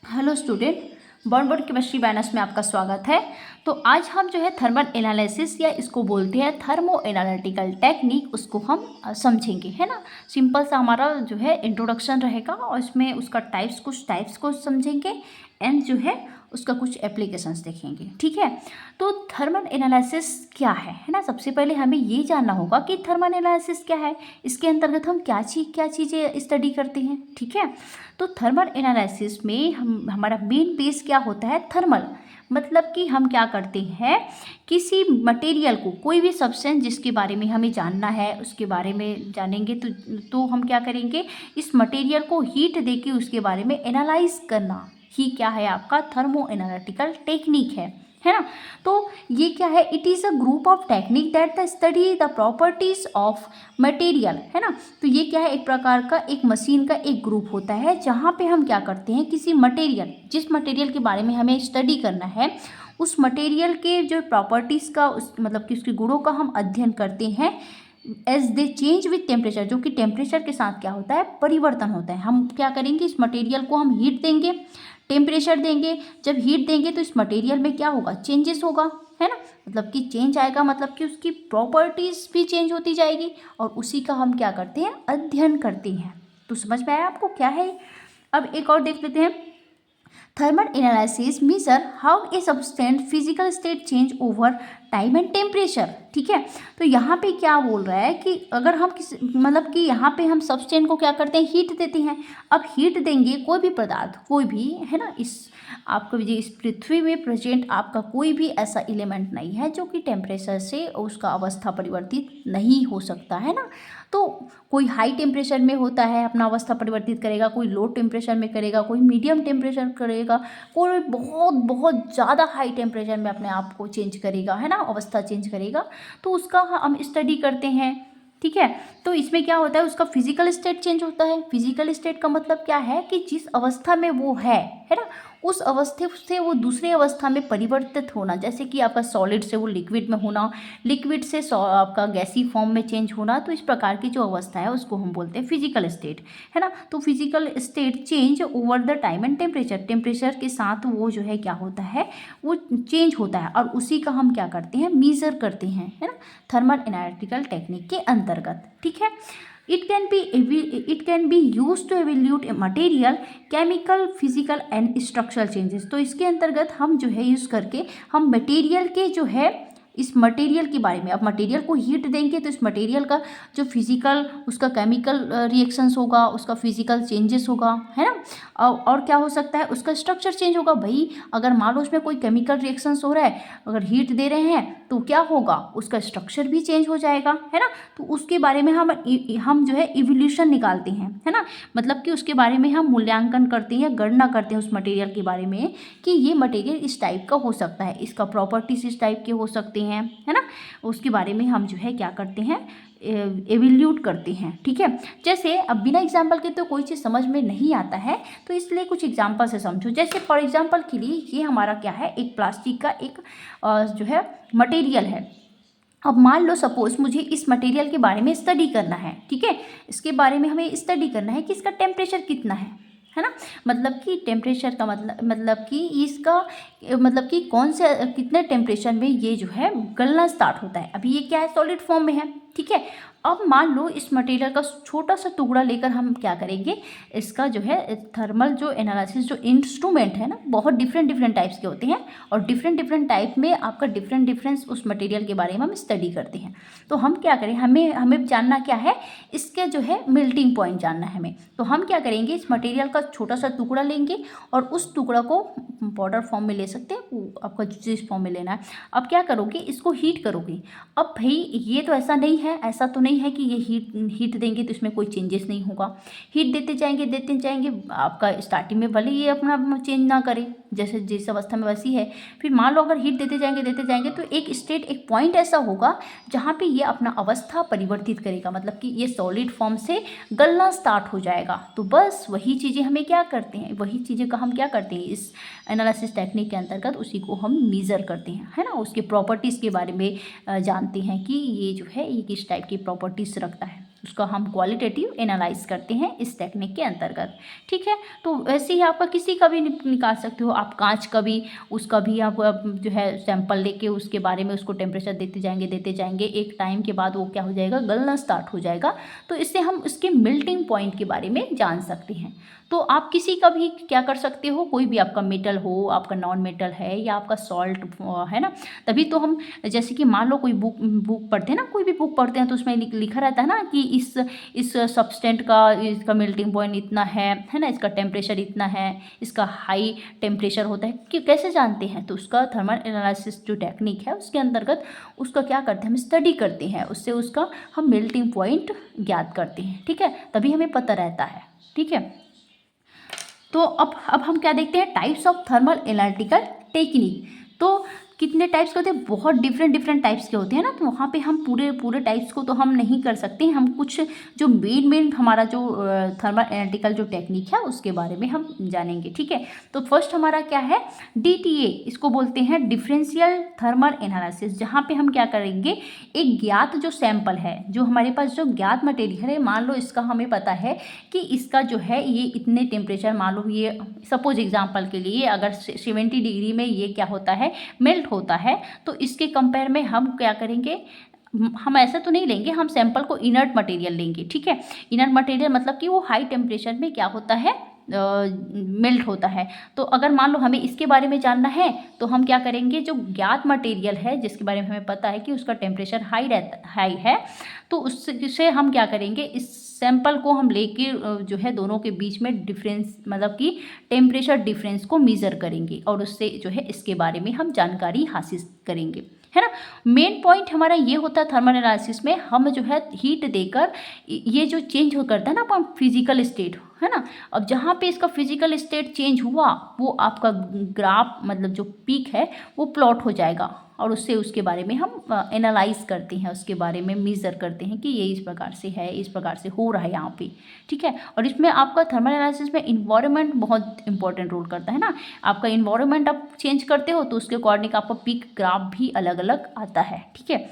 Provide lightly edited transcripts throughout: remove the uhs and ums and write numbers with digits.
Hello student, born chemistry banners में आपका स्वागत है। तो आज हम जो है थर्मल एनालिसिस या इसको बोलते हैं थर्मो एनालिटिकल टेक्निक, उसको हम समझेंगे, है ना। सिंपल सा हमारा जो है इंट्रोडक्शन रहेगा और इसमें उसका कुछ टाइप्स को समझेंगे एंड जो है उसका कुछ एप्लीकेशंस देखेंगे, ठीक है। तो थर्मल एनालिसिस क्या है ना। सबसे पहले हमें ये जानना होगा कि थर्मल एनालिसिस क्या है, इसके अंतर्गत हम क्या चीज़ें स्टडी करते हैं, ठीक है। तो थर्मल एनालिसिस में हमारा मेन बेस क्या होता है, थर्मल। मतलब कि हम क्या करते हैं, किसी मटेरियल को, कोई भी सब्सटेंस जिसके बारे में हमें जानना है उसके बारे में जानेंगे तो हम क्या करेंगे, इस मटेरियल को हीट देके उसके बारे में एनालाइज करना ही क्या है, आपका थर्मो एनालिटिकल टेक्निक है ना। तो ये क्या है, it is a group of technique that the study the properties of material, है ना। तो ये क्या है, एक प्रकार का एक मशीन का एक ग्रुप होता है जहाँ पे हम क्या करते हैं, किसी मटेरियल, जिस मटेरियल के बारे में हमें स्टडी करना है, उस मटेरियल के जो प्रॉपर्टीज़ का मतलब कि उसके गुणों का हम अध्ययन करते हैं as they change with temperature, जो कि टेम्परेचर के साथ क्या होता है, परिवर्तन होता है। हम क्या करेंगे, इस मटेरियल को हम हीट देंगे, टेम्परेचर देंगे। जब हीट देंगे तो इस मटेरियल में क्या होगा, चेंजेस होगा, है ना। मतलब कि चेंज आएगा, मतलब कि उसकी प्रॉपर्टीज़ भी चेंज होती जाएगी और उसी का हम क्या करते हैं, अध्ययन करते हैं। तो समझ में आया आपको क्या है। अब एक और देख लेते हैं, thermal analysis major how a substance physical state change over time and temperature, ठीक है। तो यहाँ पे क्या बोल रहा है कि अगर हम किसी मतलब कि यहाँ पे हम सब्सटेंस को क्या करते हैं, हीट देते हैं। अब हीट देंगे कोई भी पदार्थ, कोई भी, है ना, इस आपको इस पृथ्वी में प्रेजेंट आपका कोई भी ऐसा एलिमेंट नहीं है जो कि टेम्परेचर से उसका अवस्था परिवर्तित नहीं हो सकता, है ना। तो कोई हाई टेम्परेचर में होता है अपना अवस्था परिवर्तित करेगा, कोई लो टेम्परेचर में करेगा, कोई मीडियम टेम्परेचर करेगा, कोई बहुत बहुत ज़्यादा हाई टेम्परेचर में अपने आप को चेंज करेगा, है ना, अवस्था चेंज करेगा। तो उसका हम स्टडी करते हैं, ठीक है। तो इसमें क्या होता है, उसका फिजिकल स्टेट चेंज होता है। फिजिकल स्टेट का मतलब क्या है कि जिस अवस्था में वो है ना, उस अवस्था से वो दूसरी अवस्था में परिवर्तित होना। जैसे कि आपका सॉलिड से वो लिक्विड में होना, लिक्विड से आपका गैसी फॉर्म में चेंज होना। तो इस प्रकार की जो अवस्था है उसको हम बोलते हैं फिजिकल स्टेट, है ना। तो physical state change over the time and temperature, temperature के साथ वो जो है क्या होता है, वो चेंज होता है और उसी का हम क्या करते हैं, मीजर करते हैं, है ना, थर्मल एनालिटिकल टेक्निक के अंतर्गत, ठीक है। it can be used to evaluate a material chemical physical and structural changes। तो इसके अंतर्गत हम जो है यूज़ करके हम मटेरियल के जो है, इस मटेरियल के बारे में, अब मटेरियल को हीट देंगे तो इस मटेरियल का जो फिजिकल, उसका केमिकल रिएक्शंस होगा, उसका फिजिकल चेंजेस होगा, है ना। और क्या हो सकता है, उसका स्ट्रक्चर चेंज होगा। भाई अगर मान लो उसमें कोई केमिकल रिएक्शंस हो रहा है, अगर हीट दे रहे हैं तो क्या होगा, उसका स्ट्रक्चर भी चेंज हो जाएगा, है ना। तो उसके बारे में हम जो है इवोल्यूशन निकालते हैं, है ना। मतलब कि उसके बारे में हम मूल्यांकन करते हैं, गणना करते हैं उस मटेरियल के बारे में कि ये मटेरियल इस टाइप का हो सकता है, इसका प्रॉपर्टीज इस टाइप के हो सकते हैं, है ना। उसके बारे में हम जो है क्या करते हैं, एवल्यूट करते हैं, ठीक है। जैसे अब बिना एग्जाम्पल के तो कोई चीज़ समझ में नहीं आता है, तो इसलिए कुछ एग्जाम्पल से समझो। जैसे फॉर एग्जाम्पल के लिए ये हमारा क्या है, एक प्लास्टिक का एक जो है मटेरियल है। अब मान लो सपोज मुझे इस मटेरियल के बारे में स्टडी करना है, ठीक है। इसके बारे में हमें स्टडी करना है कि इसका टेम्परेचर कितना है ना। मतलब कि टेम्परेचर का मतलब कि इसका मतलब कि कौन से कितने टेम्परेचर में ये जो है गलना स्टार्ट होता है। अभी ये क्या है, सॉलिड फॉर्म में है, ठीक है। अब मान लो इस मटेरियल का छोटा सा टुकड़ा लेकर हम क्या करेंगे, इसका जो है थर्मल जो एनालिसिस जो इंस्ट्रूमेंट है ना, बहुत डिफरेंट टाइप्स के होते हैं और डिफरेंट टाइप में आपका डिफरेंस उस मटेरियल के बारे में हम स्टडी करते हैं। तो हम क्या करें, हमें जानना क्या है, इसके जो है मेल्टिंग पॉइंट जानना है हमें। तो हम क्या करेंगे, इस मटेरियल का छोटा सा टुकड़ा लेंगे और उस टुकड़ा को पाउडर फॉर्म में ले सकते हैं, आपका जिस फॉर्म में लेना है। अब क्या करोगे, इसको हीट करोगे। अब भाई ये तो ऐसा नहीं है, ऐसा तो नहीं है कि ये हीट देंगे तो इसमें कोई चेंजेस नहीं होगा। हीट देते जाएंगे, आपका स्टार्टिंग में भले ये अपना चेंज ना करे, जैसे जिस अवस्था में वैसी है। फिर मान लो अगर हीट देते जाएंगे तो एक पॉइंट ऐसा होगा जहाँ पे ये अपना अवस्था परिवर्तित करेगा, मतलब कि ये सॉलिड फॉर्म से गलना स्टार्ट हो जाएगा। तो बस वही चीज़ें हमें क्या करते हैं, वही चीज़ें का हम क्या करते हैं, इस एनालिसिस टेक्निक के अंतर्गत उसी को हम मीज़र करते हैं, है ना। उसके प्रॉपर्टीज़ के बारे में जानते हैं कि ये जो है ये किस टाइप की प्रॉपर्टीज़ रखता है। उसका हम क्वालिटेटिव एनालाइज करते हैं इस टेक्निक के अंतर्गत। ठीक है, तो वैसे ही आपका किसी का भी निकाल सकते हो आप, कांच का भी, उसका भी आप जो है सैंपल लेके उसके बारे में उसको टेम्परेचर देते जाएंगे, एक टाइम के बाद वो क्या हो जाएगा, गलना स्टार्ट हो जाएगा। तो इससे हम उसके मेल्टिंग पॉइंट के बारे में जान सकते हैं। तो आप किसी का भी क्या कर सकते हो, कोई भी आपका मेटल हो, आपका नॉन मेटल है या आपका सॉल्ट है ना, तभी तो हम जैसे कि मान लो कोई बुक पढ़ते हैं ना, कोई भी बुक पढ़ते हैं तो उसमें लिखा रहता है ना कि इस सब्सटेंट का इसका मेल्टिंग पॉइंट इतना है ना, इसका टेम्परेचर इतना है, इसका हाई टेम्परेचर होता है। कि कैसे जानते हैं, तो उसका थर्मल एनालिसिस जो टेक्निक है उसके अंतर्गत उसका क्या करते हैं, हम स्टडी करते हैं, उससे उसका हम मेल्टिंग पॉइंट ज्ञात करते हैं। ठीक है, तभी हमें पता रहता है। ठीक है, तो अब हम क्या देखते हैं, types of thermal analytical technique. तो कितने टाइप्स के होते हैं, बहुत डिफरेंट टाइप्स के होते हैं ना। तो वहाँ पे हम पूरे टाइप्स को तो हम नहीं कर सकते, हम कुछ जो मेन हमारा जो थर्मल एनालिटिकल जो टेक्निक है उसके बारे में हम जानेंगे। ठीक है, तो फर्स्ट हमारा क्या है, DTA, इसको बोलते हैं डिफरेंशियल थर्मल एनालिसिस, जहाँ पे हम क्या करेंगे, एक ज्ञात जो सैंपल है, जो हमारे पास जो ज्ञात मटेरियल है, मान लो इसका हमें पता है कि इसका जो है ये इतने टेम्परेचर, मान लो ये सपोज एग्जांपल के लिए अगर 70 डिग्री में ये क्या होता है, मेल्ट होता है, तो इसके कंपेयर में हम क्या करेंगे, हम ऐसा तो नहीं लेंगे, हम सैंपल को इनर्ट मटेरियल लेंगे। ठीक है, इनर्ट मटेरियल मतलब कि वो हाई टेम्परेचर में क्या होता है, मेल्ट होता है। तो अगर मान लो हमें इसके बारे में जानना है तो हम क्या करेंगे, जो ज्ञात मटेरियल है जिसके बारे में हमें पता है कि उसका टेम्परेचर हाई है, तो उससे हम क्या करेंगे, इस सैंपल को हम लेके जो है दोनों के बीच में डिफरेंस, मतलब कि टेम्परेचर डिफरेंस को मेज़र करेंगे और उससे जो है इसके बारे में हम जानकारी हासिल करेंगे, है ना। मेन पॉइंट हमारा ये होता है थर्मल एनालिसिस में, हम जो है हीट देकर ये जो चेंज हो करता है ना अपन फिजिकल स्टेट, है ना। अब जहाँ पे इसका फिजिकल स्टेट चेंज हुआ वो आपका ग्राफ, मतलब जो पीक है वो प्लॉट हो जाएगा और उससे उसके बारे में हम एनालाइज करते हैं, उसके बारे में मेज़र करते हैं कि ये इस प्रकार से है, इस प्रकार से हो रहा है यहाँ पे। ठीक है, और इसमें आपका थर्मल एनालिसिस में इन्वायरमेंट बहुत इंपॉर्टेंट रोल करता है ना। आपका इन्वायरमेंट आप चेंज करते हो तो उसके अकॉर्डिंग आपका पीक ग्राफ भी अलग अलग आता है। ठीक है,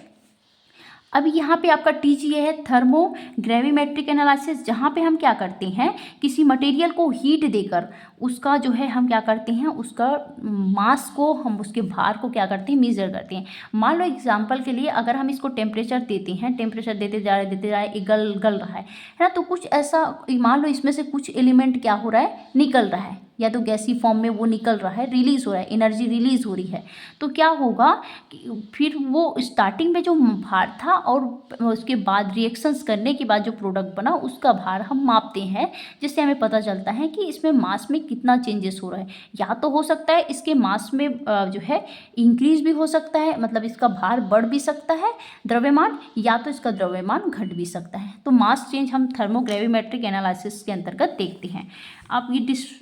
अब यहाँ पे आपका TGA है, थर्मो ग्रेविमेट्रिक एनालिसिस, जहाँ पे हम क्या करते हैं, किसी मटेरियल को हीट देकर उसका जो है हम क्या करते हैं, उसका मास को, हम उसके भार को क्या करते हैं, मेजर करते हैं। मान लो एग्जांपल के लिए अगर हम इसको टेम्परेचर देते हैं, टेम्परेचर देते जा रहे ये गल रहा है ना, तो कुछ ऐसा मान लो इसमें से कुछ एलिमेंट क्या हो रहा है, निकल रहा है, या तो गैसी फॉर्म में वो निकल रहा है, रिलीज हो रहा है, एनर्जी रिलीज हो रही है। तो क्या होगा कि फिर वो स्टार्टिंग में जो भार था और उसके बाद रिएक्शंस करने के बाद जो प्रोडक्ट बना उसका भार हम मापते हैं, जिससे हमें पता चलता है कि इसमें मास में कितना चेंजेस हो रहा है। या तो हो सकता है इसके मास में जो है इंक्रीज भी हो सकता है, मतलब इसका भार बढ़ भी सकता है द्रव्यमान, या तो इसका द्रव्यमान घट भी सकता है। तो मास चेंज हम थर्मोग्रेविमेट्रिक एनालिसिस के अंतर्गत देखते हैं। आप ये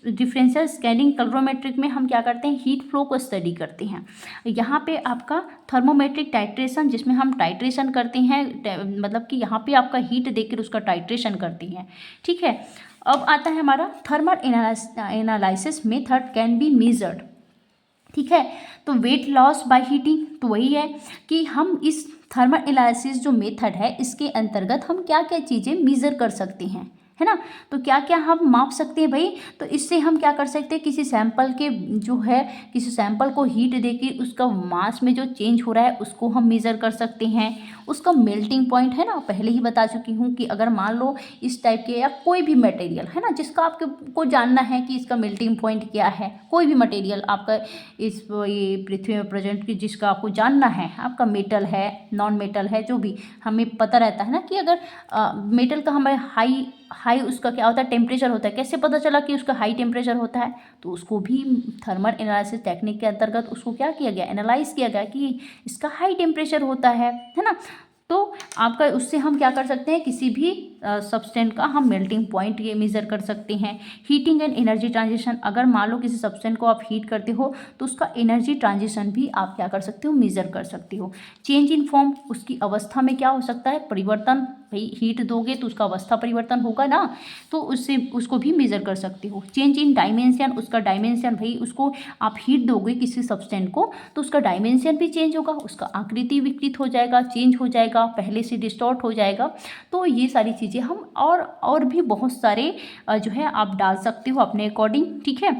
डिफरेंशियल स्कैनिंग कैलोरीमेट्रिक में हम क्या करते हैं, हीट फ्लो को स्टडी करते हैं। यहाँ पे आपका थर्मोमेट्रिक टाइट्रेशन, जिसमें हम टाइट्रेशन करते हैं, मतलब कि यहाँ पे आपका हीट देकर उसका टाइट्रेशन करते हैं। ठीक है, अब आता है हमारा thermal analysis method can be measured. ठीक है, तो वेट लॉस बाय हीटिंग, तो वही है कि हम इस थर्मल एनालिसिस जो मेथड है इसके अंतर्गत हम क्या क्या चीज़ें मेज़र कर सकते हैं, है ना। तो क्या क्या हम माप सकते हैं भाई, तो इससे हम क्या कर सकते हैं, किसी सैंपल के जो है, किसी सैंपल को हीट देकर उसका मास में जो चेंज हो रहा है उसको हम मेज़र कर सकते हैं। उसका मेल्टिंग पॉइंट है ना, पहले ही बता चुकी हूँ कि अगर मान लो इस टाइप के या कोई भी मटेरियल है ना, जिसका आपको जानना है कि इसका मेल्टिंग पॉइंट क्या है, कोई भी मटेरियल आपका इस ये पृथ्वी में प्रेजेंट की जिसका आपको जानना है, आपका मेटल है, नॉन मेटल है, जो भी हमें पता रहता है ना कि अगर मेटल का हमें हाई उसका क्या होता है, टेम्परेचर होता है। कैसे पता चला कि उसका हाई टेम्परेचर होता है, तो उसको भी थर्मल एनालिसिस टेक्निक के अंतर्गत उसको क्या किया गया, एनालाइज किया गया कि इसका हाई टेम्परेचर होता है ना। तो आपका उससे हम क्या कर सकते हैं, किसी भी सब्सटेंस का हम मेल्टिंग पॉइंट ये मेज़र कर सकते हैं। हीटिंग एंड एनर्जी ट्रांजिशन, अगर मान लो किसी सब्सटेंस को आप हीट करते हो तो उसका एनर्जी ट्रांजिशन भी आप क्या कर सकते हो, मेज़र कर सकते हो। चेंज इन फॉर्म, उसकी अवस्था में क्या हो सकता है, परिवर्तन। भाई हीट दोगे तो उसका अवस्था परिवर्तन होगा ना, तो उससे उसको भी मेज़र कर सकते हो। चेंज इन डायमेंशन, उसका डायमेंशन, भाई उसको आप हीट दोगे किसी सब्सटेंस को तो उसका डायमेंशन भी चेंज होगा, उसका आकृति विकृत हो जाएगा, चेंज हो जाएगा, पहले से डिस्टॉर्ट हो जाएगा। तो ये सारी चीज़ें हम और भी बहुत सारे जो है आप डाल सकते हो अपने अकॉर्डिंग, ठीक है।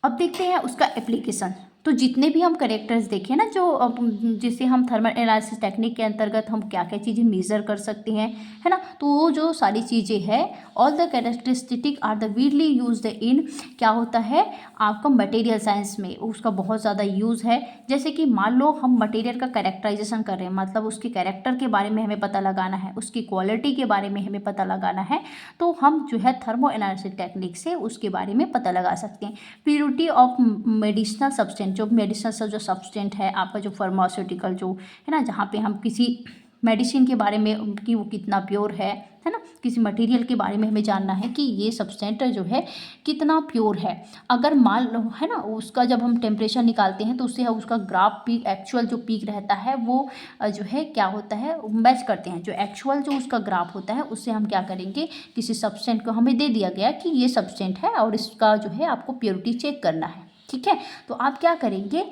अब देखते हैं उसका एप्लीकेशन। तो जितने भी हम कैरेक्टर्स देखें ना, जो जिसे हम थर्मल एनालिसिस टेक्निक के अंतर्गत हम क्या क्या चीज़ें मेज़र कर सकते हैं, है ना, तो वो जो सारी चीज़ें हैं, all the characteristic are the widely used in, क्या होता है आपका मटेरियल साइंस में उसका बहुत ज़्यादा यूज़ है। जैसे कि मान लो हम मटेरियल का कैरेक्टराइजेशन कर रहे हैं, मतलब उसके कैरेक्टर के बारे में हमें पता लगाना है, उसकी क्वालिटी के बारे में हमें पता लगाना है, तो हम जो है थर्मो एनालिसिस टेक्निक से उसके बारे में पता लगा सकते हैं। प्योरिटी ऑफ मेडिसिनल सब्सटेंस, जो मेडिसिनल जो सब्सटेंट है आपका, जो फार्मास्यूटिकल जो है ना, जहाँ पे हम किसी मेडिसिन के बारे में कि वो कितना प्योर है ना, किसी मटेरियल के बारे में हमें जानना है कि ये सब्सटेंट जो है कितना प्योर है। अगर मान लो है ना, उसका जब हम टेम्परेचर निकालते हैं तो उससे उसका ग्राफ पीक, एक्चुअल जो पीक रहता है वो जो है क्या होता है, मैच करते हैं। जो एक्चुअल जो उसका ग्राफ होता है उससे हम क्या करेंगे, किसी सब्सटेंट को हमें दे दिया गया कि ये सब्सटेंट है और इसका जो है आपको प्योरिटी चेक करना है, ठीक है। तो आप क्या करेंगे,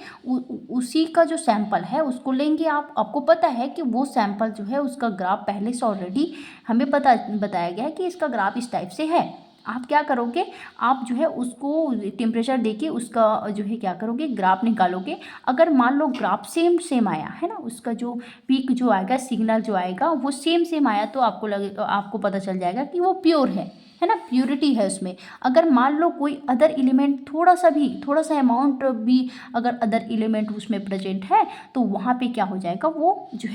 उसी का जो सैंपल है उसको लेंगे। आपको पता है कि वो सैंपल जो है उसका ग्राफ पहले से ऑलरेडी हमें बताया गया है कि इसका ग्राफ इस टाइप से है। आप क्या करोगे, आप जो है उसको टेम्परेचर देके उसका जो है क्या करोगे, ग्राफ निकालोगे। अगर मान लो ग्राफ सेम आया है ना, उसका जो पीक जो आएगा, सिग्नल जो आएगा वो सेम आया, तो आपको पता चल जाएगा कि वो प्योर है ना, प्योरिटी है उसमें। अगर मान लो कोई अदर एलिमेंट थोड़ा सा अमाउंट भी अगर अदर एलिमेंट उसमें प्रेजेंट है, तो वहाँ पे क्या हो जाएगा, वो जो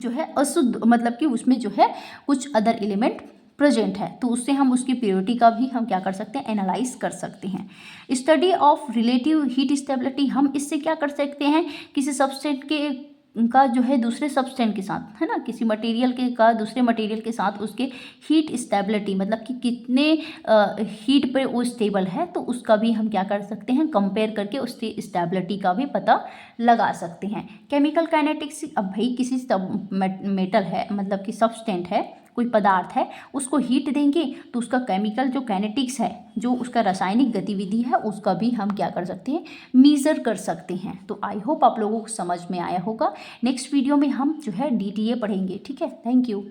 है अशुद्ध, मतलब कि उसमें जो है कुछ अदर एलिमेंट प्रेजेंट है, तो उससे हम उसकी प्योरिटी का भी हम क्या कर सकते हैं, एनालाइज कर सकते हैं। Study of relative heat stability, हम इससे क्या कर सकते हैं, किसी सब्सटेंट का जो है दूसरे सब्सटेंट के साथ, है ना, किसी मटेरियल का दूसरे मटेरियल के साथ उसके हीट स्टेबिलिटी, मतलब कि कितने हीट पे वो स्टेबल है, तो उसका भी हम क्या कर सकते हैं, कंपेयर करके उसकी स्टेबिलिटी का भी पता लगा सकते हैं। केमिकल काइनेटिक्स, अब भाई किसी मेटल है, मतलब कि सब्सटेंट है, कोई पदार्थ है, उसको हीट देंगे तो उसका केमिकल जो काइनेटिक्स है, जो उसका रासायनिक गतिविधि है, उसका भी हम क्या कर सकते हैं, मेज़र कर सकते हैं। तो आई होप आप लोगों को समझ में आया होगा। नेक्स्ट वीडियो में हम जो है DTA पढ़ेंगे, ठीक है। Thank you.